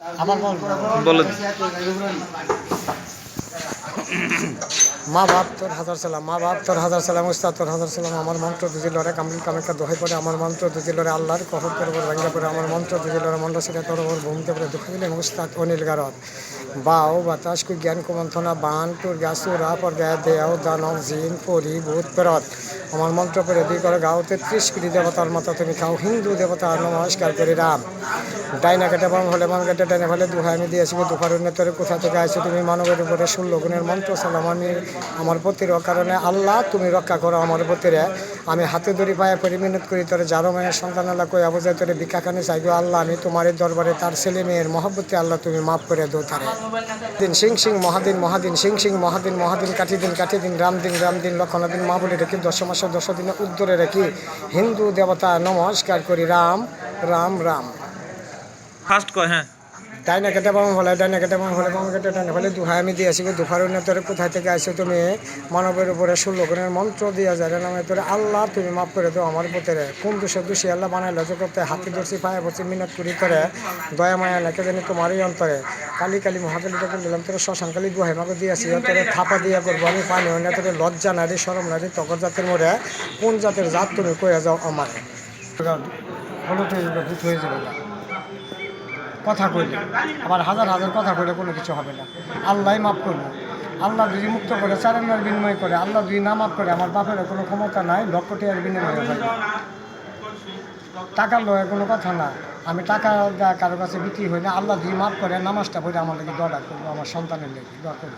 আবার বলে মা বাপ তোর হাজার সালাম, মা বাপ তোর হাজার সালাম, উস্তাদ তোর হাজার সালাম। আমার মন্ত্র দুজি লড়ে কামরুল কামেকা দোহাই পড়ে, আমার মন্ত্র দুজি লড়ে আল্লাহর কহর তোর উপর ভেঙ্গে পড়ে, আমার মন্ত্র দুজি লড়ে মন্ড সেটা তোর উপর ভূমিতে পড়ে দুঃখ দিলেন উস্তাদ অনিল গারদ। বাও বাতাস কু জ্ঞান কুমন্থনা বান টুর গা সুরা পর গায়ে দেয়াও দানব জিন পরি ভূত পেরত। আমার মন্ত্র পড়ে দুই করে গাও 33 কোটি দেবতার মতো তুমি খাও, হিন্দু দেবতা নমস্কার করি রাম। ডাইনা কেটে বাম হলে বাম কেটে ডাইনা ফলে দুহাই আমি দিয়েছি দুপার উন্নতরে কোথা থেকে আসছো তুমি মানবের উপরে 16 গুণের মন্ত্র সালাম আমি আমার পতির কারণে আল্লাহ তুমি রক্ষা করো আমার পতিরে। আমি হাতে ধরি পায়ে পরি মিনত করি তোরে যারো মায়ের সন্তান আল্লাহ কই আবুজায় তোরে ভিক্ষাখানে চাইগো আল্লাহ আমি তোমার দরবারে তার ছেলে মেয়ের মহব্বতে আল্লাহ তুমি মাফ করে দো তারে। দিন সিং সিং মহাদিন মহাদিন সিং সিং মহাদিন মহাদিন কাটি দিন রাম দিন লক্ষণ দিন মা বলে রেখি 10 মাসে 10 দিনে উত্তরে রেখি হিন্দু দেবতা নমস্কার করি রাম রাম রাম। ফার্স্ট কয় হ্যাঁ ডাইনা কেটে বাম হলে ডাইনা কেটে বাম হলে বাম কেটে ডাইনা ফলে দুহাই আমি দিয়েছি দুপার উন্নতরে কোথায় থেকে আসছো তুমি মানবের উপরে 16 গুণের মন্ত্র দিয়া যায় নামে তোরে আল্লাহ তুমি মাফ করে দাও আমার পুত্রে। কোন দোষে দোষী আল্লাহ বানাইলো জগতে হাতি ধরছি পায়ে বসছি মিনত করি তোরে দয়া মায়া লেখে জানি তোমারই অন্তরে। কালী কালী মহাকালীটা দিলাম তোরে শ্মশানকালী দুহাই মাকে দিয়েছি তোরে থাপা দিয়া করবো আমি পানি হয় না তোরে লজ্জা নারী সরম নারী তগর জাতের মোড়ে কোন জাতের জাত তুমি কয়ে যাও আমার হলুদ হয়ে যাবে ভূত হয়ে যাবে কথা কইলে আবার হাজার হাজার কথা কইলে কোনো কিছু হবে না। আল্লাহ মাফ করবো, আল্লাহ যদি মুক্ত করে চারের বিনিময় করে, আল্লাহ যদি না মাফ করে আমার বাপের কোনো ক্ষমতা নাই লক্ষ টাকার বিনিময়ে হয়। টাকার লয়ে কোনো কথা না, আমি টাকা কারো কাছে বিক্রি হই না। আল্লাহ যদি মাফ করে নামাজটা পড়ে আমার লেগে দোয়া করবো, আমার সন্তানের লেগে দোয়া করবো।